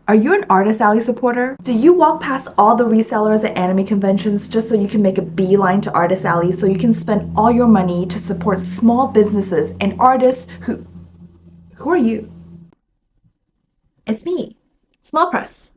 Are you an Artist Alley supporter? Do you walk past all the resellers at anime conventions just so you can make a beeline to Artist Alley so you can spend all your money to support small businesses and artists who are you? It's me, Small Press.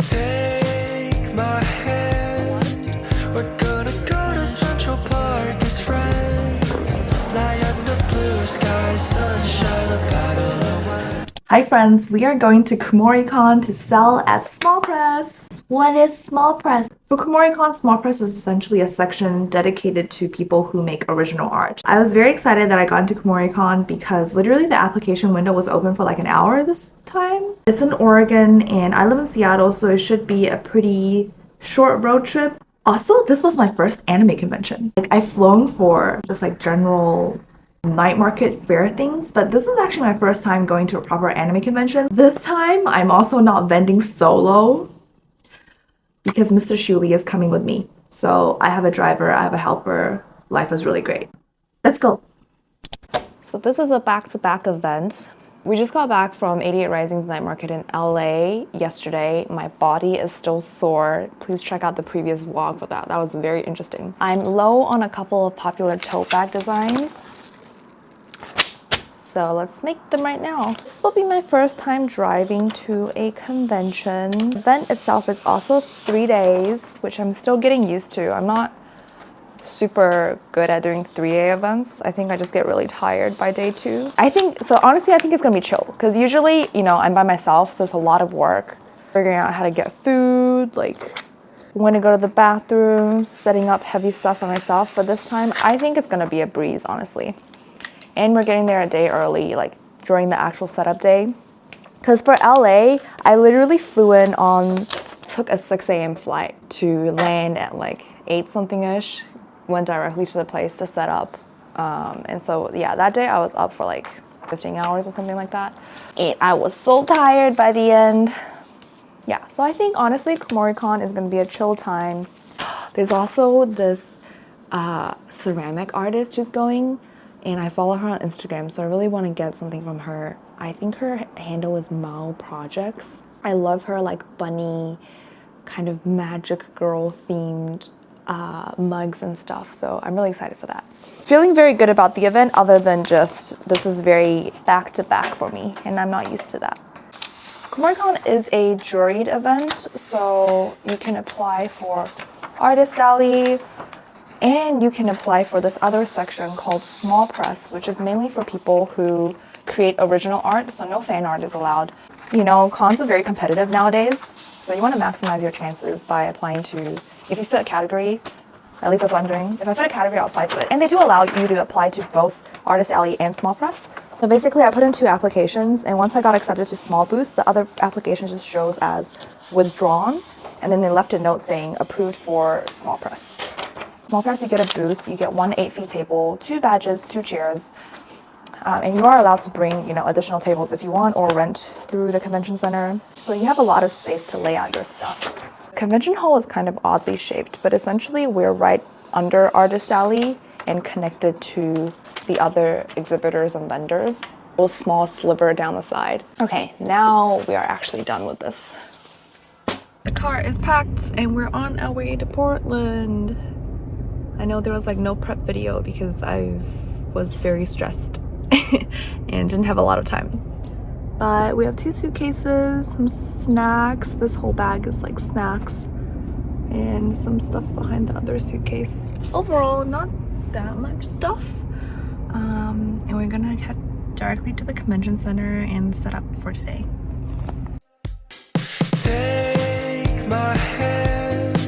Take my hand, we're gonna go to Central Park as friends. Lie under blue skies, sunshine, a bottle of wine. Hi friends, we are going to Kumoricon to sell at Small Press. What is Small Press? For Kumoricon, Small Press is essentially a section dedicated to people who make original art. I was very excited that I got into Kumoricon because literally the application window was open for like an hour this time. It's in Oregon and I live in Seattle, so it should be a pretty short road trip. Also, this was my first anime convention. Like, I've flown for just like general night market fair things, but this is actually my first time going to a proper anime convention. This time, I'm also not vending solo because Mr. Shuli is coming with me. So I have a driver, I have a helper. Life is really great. Let's go. So this is a back-to-back event. We just got back from 88 Rising's night market in LA yesterday. My body is still sore. Please check out the previous vlog for that. That was very interesting. I'm low on a couple of popular tote bag designs. So let's make them right now. This will be my first time driving to a convention. The event itself is also 3 days, which I'm still getting used to. I'm not super good at doing 3-day events. I think I just get really tired by day 2. Honestly, I think it's gonna be chill because usually, you know, I'm by myself, so it's a lot of work figuring out how to get food, like when to go to the bathroom, setting up heavy stuff for myself. But this time, I think it's gonna be a breeze, honestly. And we're getting there a day early, like during the actual setup day. Because for LA, I literally flew in took a 6 a.m. flight to land at like 8 something-ish, went directly to the place to set up. And so, yeah, that day I was up for like 15 hours or something like that. And I was so tired by the end. Yeah, so I think honestly, Kumoricon is gonna be a chill time. There's also this ceramic artist who's going, and I follow her on Instagram, so I really want to get something from her. I think her handle is Mao Projects. I love her like bunny, kind of magic girl themed mugs and stuff, so I'm really excited for that. Feeling very good about the event, other than just this is very back-to-back for me, and I'm not used to that. Kumoricon is a juried event, so you can apply for Artist Alley, and you can apply for this other section called Small Press, which is mainly for people who create original art, so no fan art is allowed. You know, cons are very competitive nowadays, so you want to maximize your chances by applying to, if you fit a category, at least that's what I'm doing. If I fit a category, I'll apply to it. And they do allow you to apply to both Artist Alley and Small Press. So basically, I put in 2 applications, and once I got accepted to Small Booth, the other application just shows as withdrawn, and then they left a note saying approved for Small Press. Small Press, you get a booth, you get 1 8-feet table, 2 badges, 2 chairs, and you are allowed to bring, you know, additional tables if you want, or rent through the convention center. So you have a lot of space to lay out your stuff. Convention hall is kind of oddly shaped, but essentially we're right under Artist Alley and connected to the other exhibitors and vendors. A little small sliver down the side. Okay, now we are actually done with this. The car is packed and we're on our way to Portland. I know there was like no prep video because I was very stressed and didn't have a lot of time. But we have 2 suitcases, some snacks. This whole bag is like snacks, and some stuff behind the other suitcase. Overall, not that much stuff. And we're gonna head directly to the convention center and set up for today. Take my hand,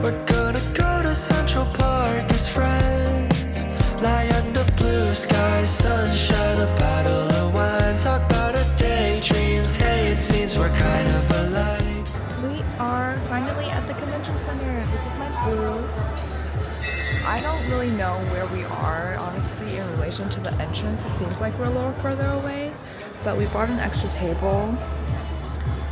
we're gonna go to Central Park as friends. Lie under blue skies, sunshine, a bottle of wine. Talk about our daydreams, hey, it seems we're kind of alike. We are finally at the convention center. This is my booth. I don't really know where we are, honestly, in relation to the entrance. It seems like we're a little further away, but we brought an extra table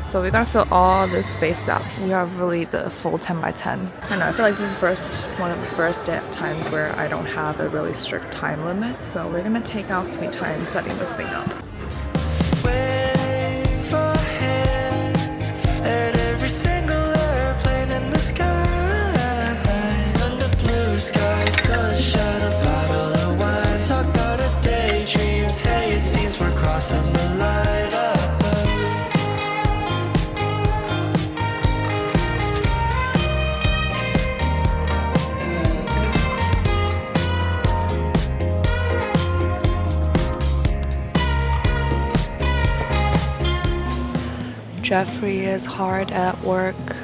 So we gotta fill all this space out. We have really the full 10 by 10. I don't know, I feel like this is one of the first times where I don't have a really strict time limit. So we're gonna take our sweet time setting this thing up. Wave our hands at every single airplane in the sky. Under blue skies, sunshine, a bottle of wine. Talk about our daydreams. Hey, it seems we're crossing the line. Jeffrey is hard at work.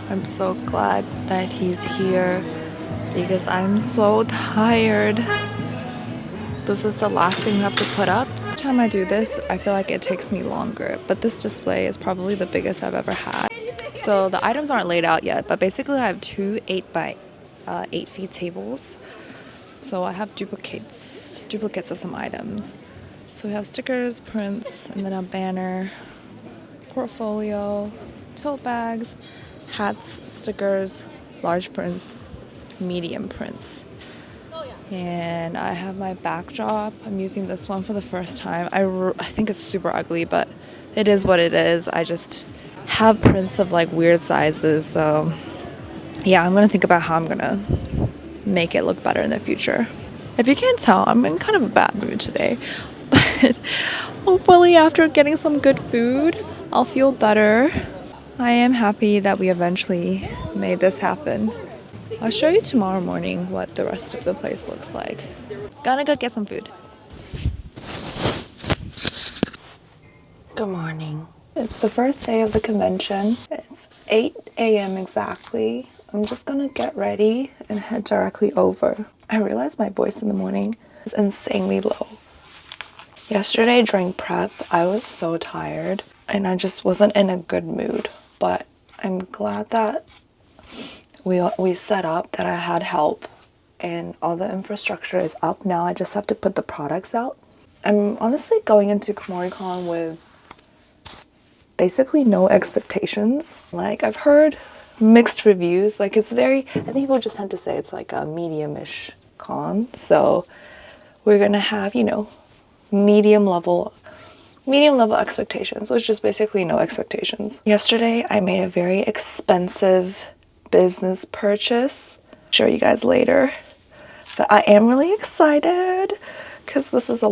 I'm so glad that he's here because I'm so tired. This is the last thing we have to put up. Every time I do this, I feel like it takes me longer, but this display is probably the biggest I've ever had. So the items aren't laid out yet, but basically I have two 8 by 8 feet tables. So I have duplicates of some items. So we have stickers, prints, and then a banner, portfolio, tote bags, hats, stickers, large prints, medium prints. And I have my backdrop. I'm using this one for the first time. I think it's super ugly, but it is what it is. I just have prints of like weird sizes, so yeah, I'm gonna think about how I'm gonna make it look better in the future. If you can't tell, I'm in kind of a bad mood today, but hopefully after getting some good food, I'll feel better. I am happy that we eventually made this happen. I'll show you tomorrow morning what the rest of the place looks like. Gonna go get some food. Good morning. It's the first day of the convention. It's 8 a.m. exactly. I'm just gonna get ready and head directly over. I realized my voice in the morning is insanely low. Yesterday during prep, I was so tired and I just wasn't in a good mood, but I'm glad that we set up, that I had help, and all the infrastructure is up. Now I just have to put the products out. I'm honestly going into Kumoricon with basically no expectations. Like, I've heard mixed reviews. Like, it's very, I think people just tend to say it's like a medium-ish con. So we're gonna have, you know, medium level expectations, which is basically no expectations. Yesterday I made a very expensive business purchase. I'll show you guys later, but I am really excited because this is a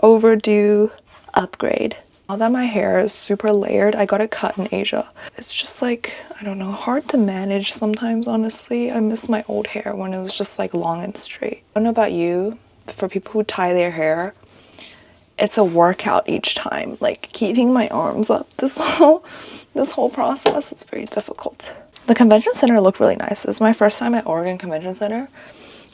overdue upgrade. Now that my hair is super layered, I got it cut in Asia. It's just like, I don't know, hard to manage sometimes, honestly. I miss my old hair when it was just like long and straight. I don't know about you, for people who tie their hair, it's a workout each time. Like, keeping my arms up, this whole process is very difficult. The convention center looked really nice. This is my first time at Oregon Convention Center.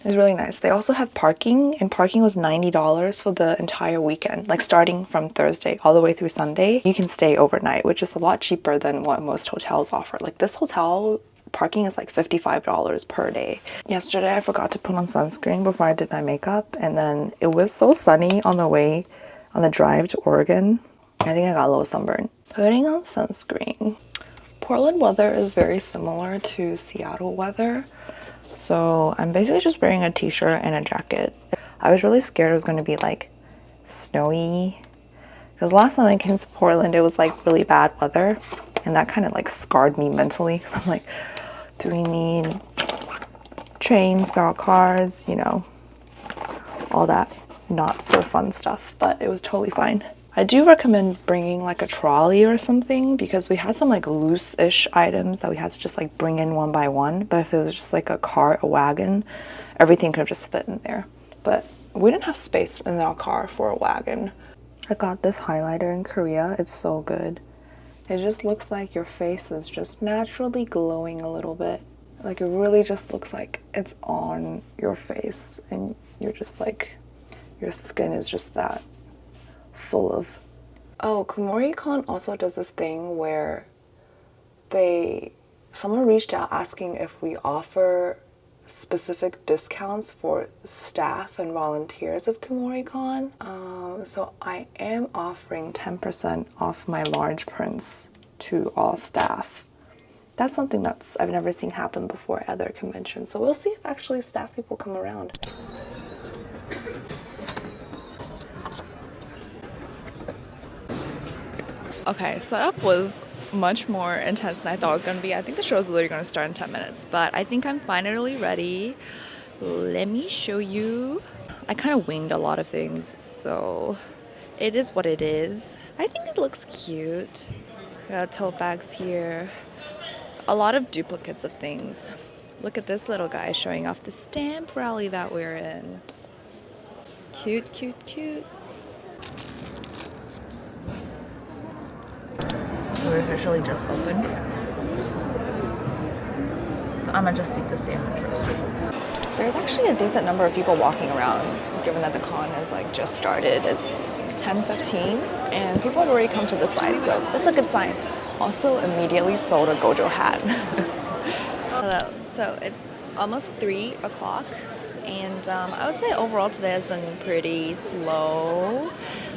It was really nice. They also have parking, and parking was $90 for the entire weekend, like starting from Thursday all the way through Sunday. You can stay overnight, which is a lot cheaper than what most hotels offer. Like, this hotel parking is like $55 per day. Yesterday I forgot to put on sunscreen before I did my makeup, and then it was so sunny on the drive to Oregon. I think I got a little sunburn. Putting on sunscreen. Portland weather is very similar to Seattle weather, so I'm basically just wearing a t-shirt and a jacket. I was really scared it was going to be like snowy, because last time I came to Portland it was like really bad weather, and that kind of like scarred me mentally, because I'm like, do we need trains, feral cars, you know, all that not so fun stuff, but it was totally fine. I do recommend bringing like a trolley or something, because we had some like loose-ish items that we had to just like bring in one by one, but if it was just like a cart, a wagon, everything could have just fit in there. But we didn't have space in our car for a wagon. I got this highlighter in Korea. It's so good. It just looks like your face is just naturally glowing a little bit. Like, it really just looks like it's on your face, and you're just like, your skin is just that full of... Oh, Kumoricon also does this thing where someone reached out asking if we offer specific discounts for staff and volunteers of Kumoricon. So I am offering 10% off my large prints to all staff. That's something I've never seen happen before at other conventions. So we'll see if actually staff people come around. Okay, setup was much more intense than I thought it was going to be. I think the show is literally going to start in 10 minutes, but I think I'm finally ready. Let me show you. I kind of winged a lot of things, so it is what it is. I think it looks cute. We got tote bags here. A lot of duplicates of things. Look at this little guy showing off the stamp rally that we're in. Cute, cute, cute. We're officially just open. I'm gonna just eat the sandwiches. There's actually a decent number of people walking around, given that the con has like just started. It's 10:15 and people have already come to the side, so that's a good sign. Also immediately sold a Gojo hat. Hello, so it's almost 3 o'clock and I would say overall today has been pretty slow.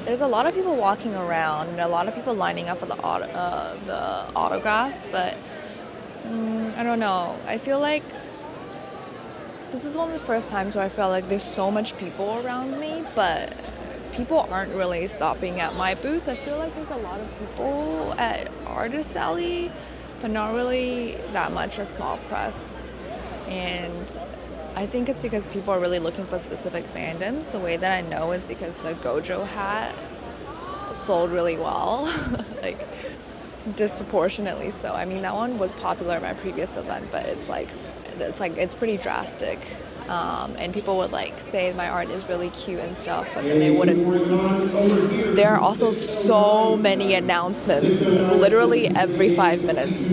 There's a lot of people walking around and a lot of people lining up for the autographs, but I don't know. I feel like this is one of the first times where I felt like there's so much people around me, but people aren't really stopping at my booth. I feel like there's a lot of people at Artist Alley, but not really that much at Small Press. And I think it's because people are really looking for specific fandoms. The way that I know is because the Gojo hat sold really well, like disproportionately so. I mean, that one was popular at my previous event, but it's pretty drastic. And people would like say my art is really cute and stuff, but then they wouldn't. There are also so many announcements, literally every 5 minutes.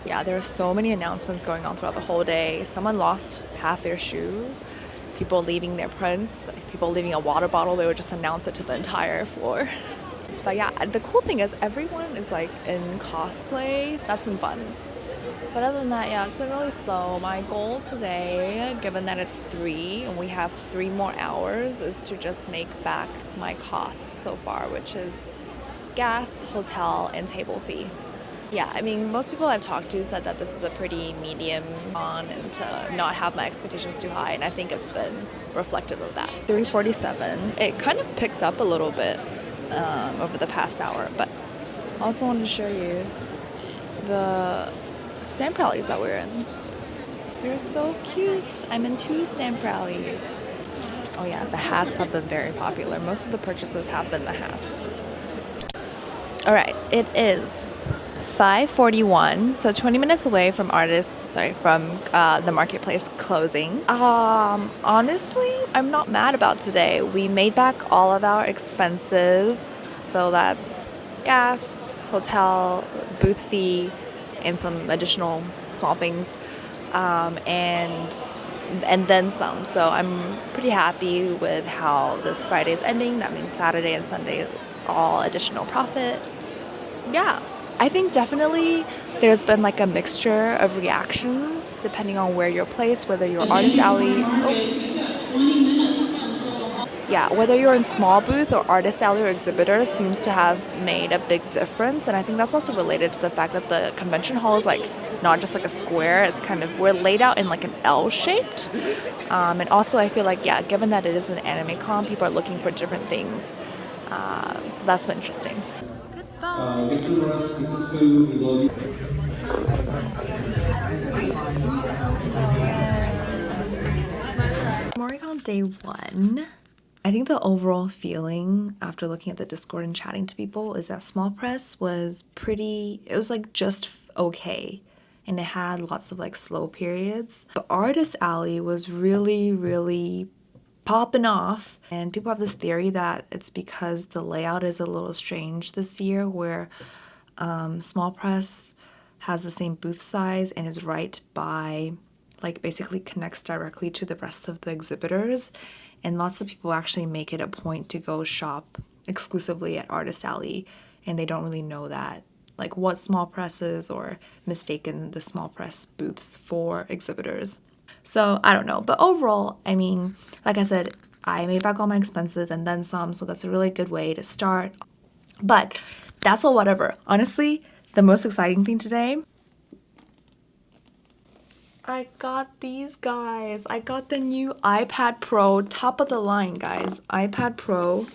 Yeah, there are so many announcements going on throughout the whole day. Someone lost half their shoe, people leaving their prints, people leaving a water bottle. They would just announce it to the entire floor. But yeah, the cool thing is everyone is like in cosplay. That's been fun. But other than that, yeah, it's been really slow. My goal today, given that it's 3 and we have 3 more hours, is to just make back my costs so far, which is gas, hotel, and table fee. Yeah, I mean, most people I've talked to said that this is a pretty medium con and to not have my expectations too high, and I think it's been reflective of that. 3:47, it kind of picked up a little bit over the past hour, but I also wanted to show you the stamp rallies that we're in. They're so cute. I'm in 2 stamp rallies. Oh yeah, the hats have been very popular. Most of the purchases have been the hats. All right, it is 5:41, so 20 minutes away from the marketplace closing. Honestly, I'm not mad about today. We made back all of our expenses, so that's gas, hotel, booth fee, and some additional small things, and then some. So I'm pretty happy with how this Friday is ending. That means Saturday and Sunday all additional profit. Yeah, I think definitely there's been like a mixture of reactions depending on where you're placed, whether you're Artist Alley. Yeah, whether you're in small booth or Artist Alley or exhibitor seems to have made a big difference. And I think that's also related to the fact that the convention hall is like not just like a square. It's kind of, we're laid out in like an L shaped. And also I feel like, yeah, given that it is an anime con, people are looking for different things. So that's been interesting. Get your rest, get some food, we love you. Kumoricon day 1. I think the overall feeling after looking at the Discord and chatting to people is that Small Press was it was like just okay. And it had lots of like slow periods. But Artist Alley was really, really popping off. And people have this theory that it's because the layout is a little strange this year, where Small Press has the same booth size and is right by, like, basically connects directly to the rest of the exhibitors. And lots of people actually make it a point to go shop exclusively at Artist Alley, and they don't really know that like what small presses or mistaken the small press booths for exhibitors. So I don't know, but overall, I mean, like I said, I made back all my expenses and then some, so that's a really good way to start. But that's all whatever. Honestly, the most exciting thing today, I got these guys. I got the new iPad Pro, top of the line, guys. iPad Pro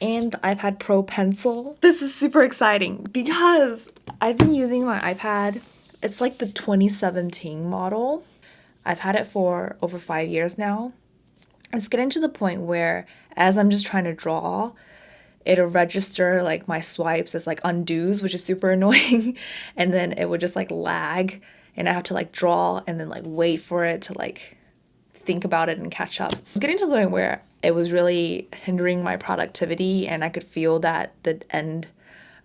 and the iPad Pro Pencil. This is super exciting because I've been using my iPad. It's like the 2017 model. I've had it for over 5 years now. It's getting to the point where as I'm just trying to draw, it'll register like my swipes as like undos, which is super annoying. And then it would just like lag and I have to like draw and then like wait for it to like think about it and catch up. It's getting to the point where it was really hindering my productivity and I could feel that the end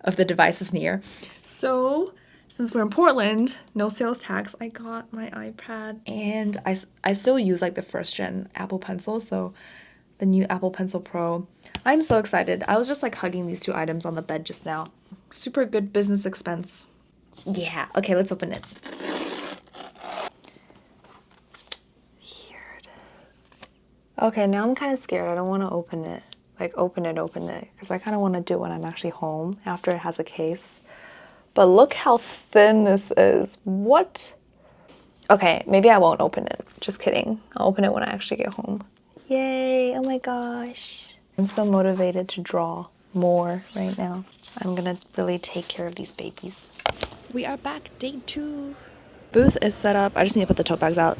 of the device is near. So since we're in Portland, no sales tax, I got my iPad and I still use like the first gen Apple Pencil, so the new Apple Pencil Pro. I'm so excited. I was just like hugging these two items on the bed just now. Super good business expense. Yeah, okay, let's open it. Here it is. Okay, now I'm kind of scared. I don't want to open it. Like open it, because I kind of want to do it when I'm actually home after it has a case. But look how thin this is. What? Okay, maybe I won't open it. Just kidding. I'll open it when I actually get home. Yay, oh my gosh. I'm so motivated to draw more right now. I'm gonna really take care of these babies. We are back, day 2. Booth is set up. I just need to put the tote bags out.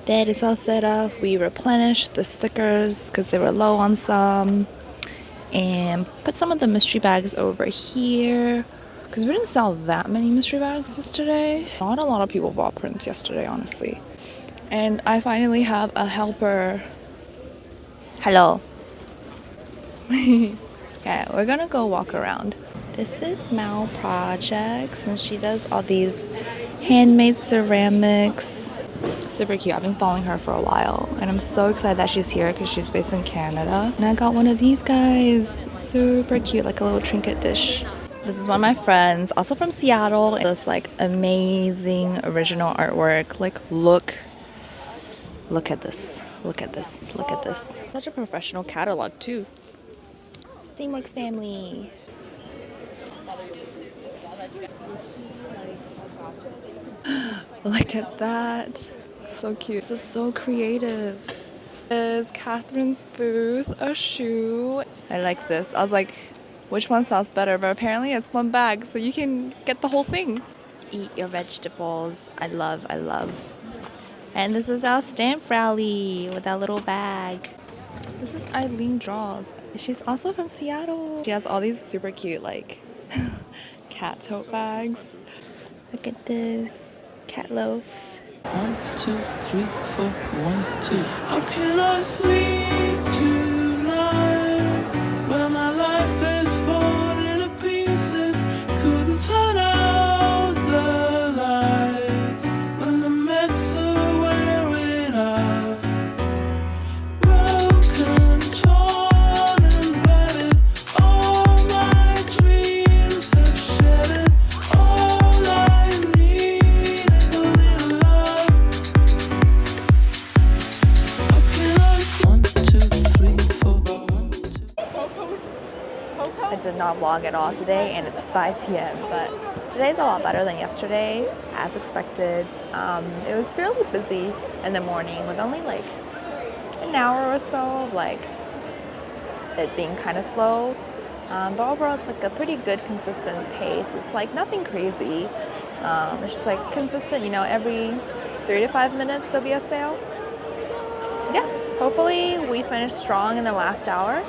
That is all set up. We replenished the stickers because they were low on some. And put some of the mystery bags over here. Because we didn't sell that many mystery bags yesterday. Not a lot of people bought prints yesterday, honestly. And I finally have a helper. Hello. Okay, we're gonna go walk around. This is Mao Projects, and she does all these handmade ceramics. Super cute. I've been following her for a while, and I'm so excited that she's here because she's based in Canada. And I got one of these guys. Super cute, like a little trinket dish. This is one of my friends, also from Seattle. This like amazing original artwork. Like look at this. Look at this. Look at this. Such a professional catalog too. Steamworks family. Look at that. So cute. This is so creative. This is Catherine's booth, a shoe. I like this. I was like, which one sounds better? But apparently it's one bag, so you can get the whole thing. Eat your vegetables. I love. And this is our stamp rally with that little bag. This is Eileen Draws. She's also from Seattle. She has all these super cute like cat tote bags. Look at this cat loaf. 1, 2, 3, 4, 1, 2. How can I sleep tonight when my life is falling to pieces? Couldn't turn out the lights when the meds are wearing off. Broken, torn and battered, all my dreams have shattered. All I need is a little love. How can I? 1, 2, 3, 4, 1, 2. I did not vlog at all today, and it's 5 p.m. But today's a lot better than yesterday, as expected. It was fairly busy in the morning with only like an hour or so of like it being kind of slow. But overall, it's like a pretty good, consistent pace. It's like nothing crazy. It's just like consistent, you know, every 3 to 5 minutes there'll be a sale. Yeah, hopefully we finish strong in the last hour.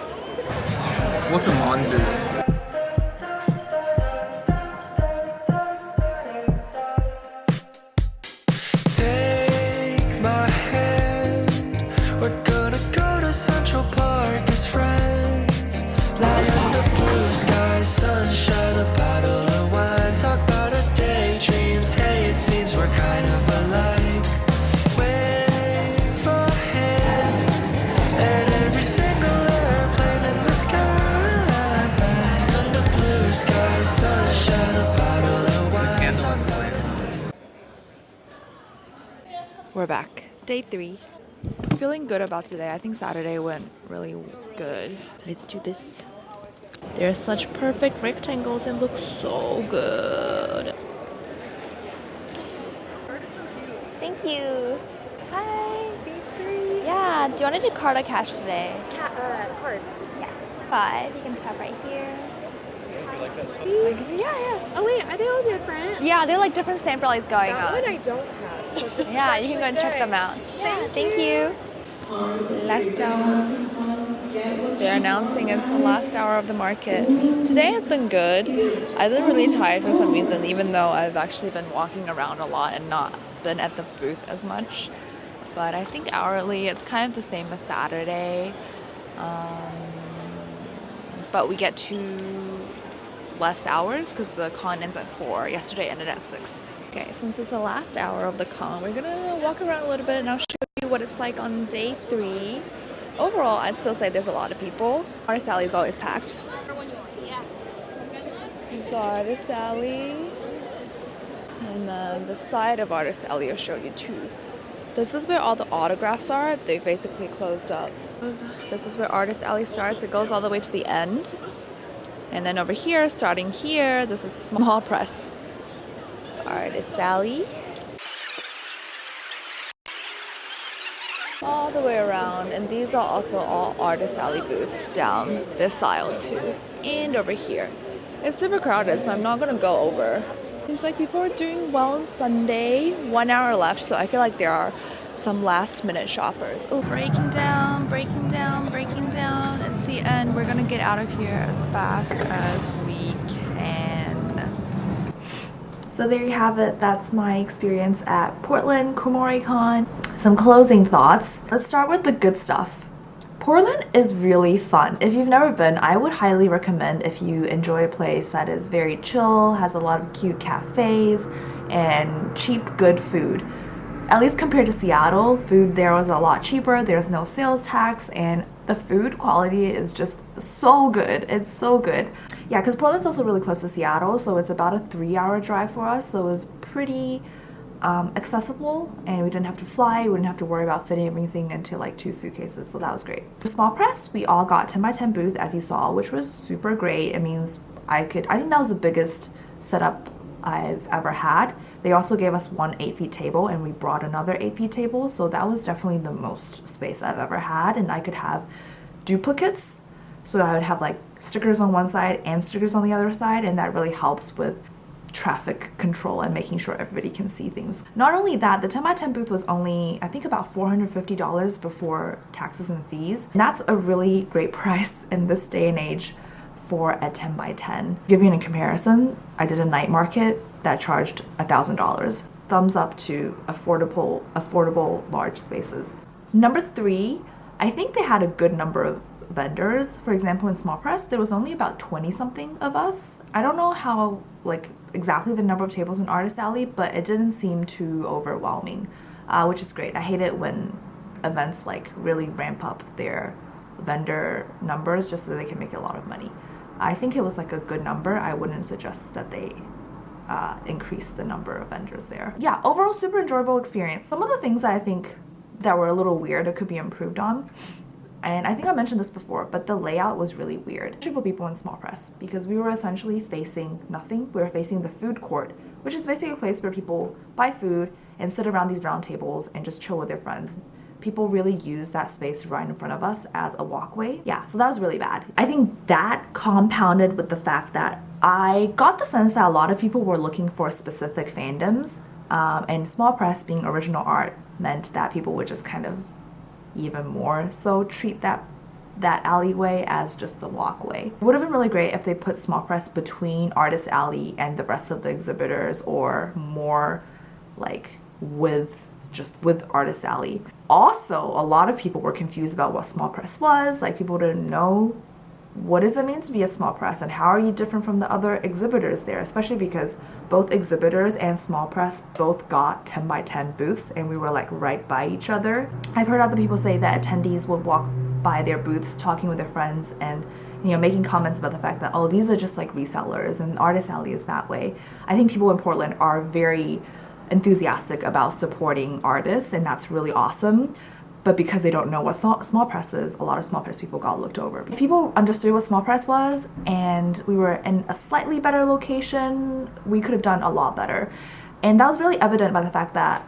What's a mandu? Take my hand, we're gonna go to Central Park as friends. Lie under blue skies, sunshine, a bottle of wine. Talk about our daydreams, hey, it seems we're kind of alike. Wave our hands, and every single airplane in the sky We're back. Day 3. Feeling good about today. I think Saturday went really good. Let's do this. They're such perfect rectangles and look so good. Thank you. Hi. These three. Yeah, do you want to do card or cash today? Card. Yeah. 5. You can tap right here. These? Yeah. Oh wait, are they all different? Yeah, they're like different stamp rallies going That on. one I don't have. So this Yeah, is you can go and actually check them good. out. Yeah, thank you. Last hour. They're announcing it's the last hour of the market. Today has been good. I've been really tired for some reason, even though I've actually been walking around a lot and not been at the booth as much. But I think hourly it's kind of the same as Saturday. But we get 2 less hours because the con ends at 4. Yesterday ended at 6. Okay, since it's the last hour of the con, we're gonna walk around a little bit and I'll show you what it's like on day 3. Overall, I'd still say there's a lot of people. Artist Alley is always packed. This is Artist Alley. And then the side of Artist Alley I'll show you too. This is where all the autographs are. They basically closed up. This is where Artist Alley starts. It goes all the way to the end. And then over here, starting here, this is Small Press. Artist Alley. All the way around. And these are also all Artist Alley booths down this aisle too. And over here. It's super crowded, so I'm not going to go over. Seems like people are doing well on Sunday. 1 hour left, so I feel like there are some last minute shoppers. Oh, breaking down. It's the end. We're gonna get out of here as fast as we can. So there you have it. That's my experience at Portland Kumoricon. Some closing thoughts. Let's start with the good stuff. Portland is really fun. If you've never been, I would highly recommend if you enjoy a place that is very chill, has a lot of cute cafes, and cheap, good food. At least compared to Seattle, food there was a lot cheaper, there's no sales tax, and the food quality is just so good. It's so good. Yeah, because Portland's also really close to Seattle, so it's about a 3-hour drive for us, so it was pretty accessible, and we didn't have to fly, we didn't have to worry about fitting everything into like 2 suitcases, so that was great. For small press, we all got 10x10 booth as you saw, which was super great. It means I think that was the biggest setup I've ever had. They also gave us 1 8-feet table, and we brought another 8-feet table, so that was definitely the most space I've ever had. And I could have duplicates, so I would have like stickers on one side and stickers on the other side, and that really helps with traffic control and making sure everybody can see things. Not only that, the 10x10 booth was only, I think, about $450 before taxes and fees. And that's a really great price in this day and age for a 10x10. To give you a comparison, I did a night market that charged $1,000. Thumbs up to affordable large spaces. Number 3, I think they had a good number of vendors. For example, in small press, there was only about 20 something of us. I don't know how exactly the number of tables in Artist Alley, but it didn't seem too overwhelming, which is great. I hate it when events really ramp up their vendor numbers just so they can make a lot of money. I think it was a good number. I wouldn't suggest that they increase the number of vendors there. Yeah, overall super enjoyable experience. Some of the things that I think that were a little weird that could be improved on, and I think I mentioned this before, but the layout was really weird for people in small press, because we were essentially facing nothing. We were facing the food court, which is basically a place where people buy food and sit around these round tables and just chill with their friends. People really use that space right in front of us as a walkway. Yeah, so that was really bad. I think that compounded with the fact that I got the sense that a lot of people were looking for specific fandoms, and small press being original art meant that people would just kind of even more so treat that alleyway as just the walkway. It would have been really great if they put small press between Artist Alley and the rest of the exhibitors, or more with Artist Alley. Also, a lot of people were confused about what small press was. People didn't know, what does it mean to be a small press, and how are you different from the other exhibitors there, especially because both exhibitors and small press both got 10x10 booths, and we were right by each other. I've heard other people say that attendees would walk by their booths talking with their friends and making comments about the fact that, oh, these are just resellers, and Artist Alley is that way. I think people in Portland are very enthusiastic about supporting artists, and that's really awesome. But because they don't know what small press is, a lot of small press people got looked over. If people understood what small press was and we were in a slightly better location, we could have done a lot better. And that was really evident by the fact that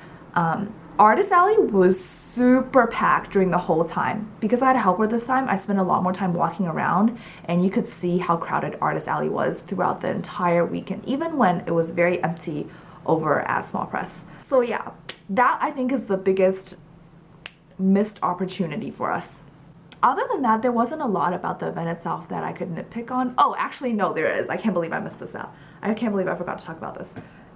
Artist Alley was super packed during the whole time. Because I had a helper this time, I spent a lot more time walking around, and you could see how crowded Artist Alley was throughout the entire weekend, even when it was very empty over at small press. So yeah, that I think is the biggest missed opportunity for us. Other than that, there wasn't a lot about the event itself that I could nitpick on. Oh, actually no, there is. I can't believe I missed this out. I can't believe I forgot to talk about this.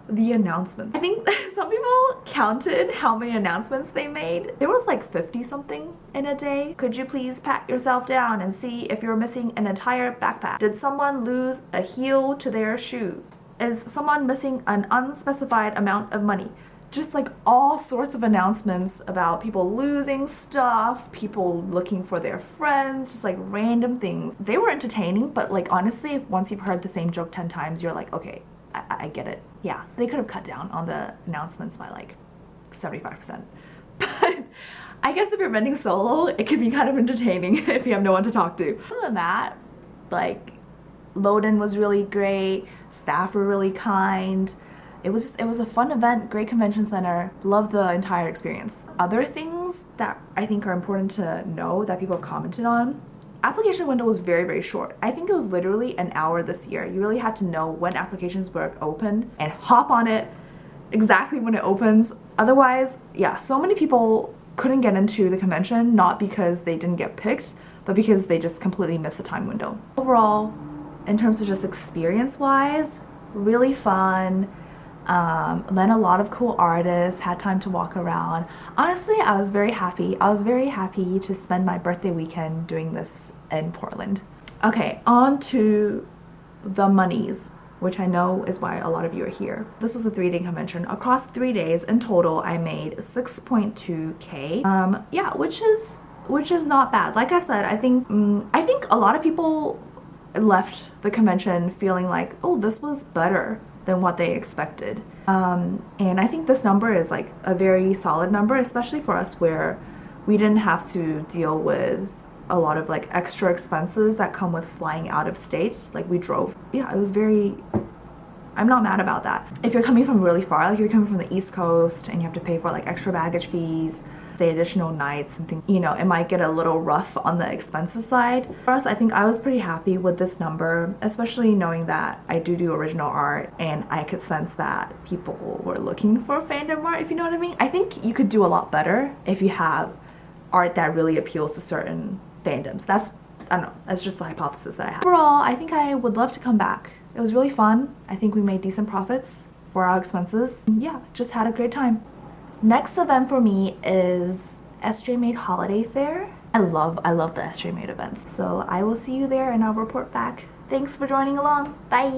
The announcements. I think some people counted how many announcements they made. There was like 50 something in a day. Could you please pat yourself down and see if you're missing an entire backpack? Did someone lose a heel to their shoe? Is someone missing an unspecified amount of money? Just like all sorts of announcements about people losing stuff, people looking for their friends, just like random things. They were entertaining, but like honestly, if once you've heard the same joke 10 times, you're like, okay, I get it. Yeah, they could have cut down on the announcements by like 75%. But I guess if you're vending solo, it can be kind of entertaining if you have no one to talk to. Other than that, like load-in was really great, staff were really kind. It was a fun event, great convention center, loved the entire experience. Other things that I think are important to know that people have commented on, application window was very, very short. I think it was literally an hour this year. You really had to know when applications were open and hop on it exactly when it opens. Otherwise, yeah, so many people couldn't get into the convention, not because they didn't get picked, but because they just completely missed the time window. Overall, in terms of just experience-wise, really fun. Met a lot of cool artists, had time to walk around. Honestly, I was very happy. I was very happy to spend my birthday weekend doing this in Portland. Okay, on to the monies, which I know is why a lot of you are here. This was a 3-day convention. Across 3 days in total, I made 6.2K. Yeah, which is not bad. Like I said, I think a lot of people left the convention feeling like, oh, this was better than what they expected. And I think this number is like a very solid number, especially for us where we didn't have to deal with a lot of like extra expenses that come with flying out of state. Like we drove. Yeah, it was very, I'm not mad about that. If you're coming from really far, like if you're coming from the East Coast and you have to pay for like extra baggage fees, the additional nights and things, you know, it might get a little rough on the expenses side. For us, I think I was pretty happy with this number, especially knowing that I do original art and I could sense that people were looking for fandom art, if you know what I mean. I think you could do a lot better if you have art that really appeals to certain fandoms. That's, I don't know, that's just the hypothesis that I have. Overall, I think I would love to come back. It was really fun. I think we made decent profits for our expenses. Yeah, just had a great time. Next event for me is SJ Made Holiday Fair. I love the SJ Made events. So I will see you there and I'll report back. Thanks for joining along. Bye!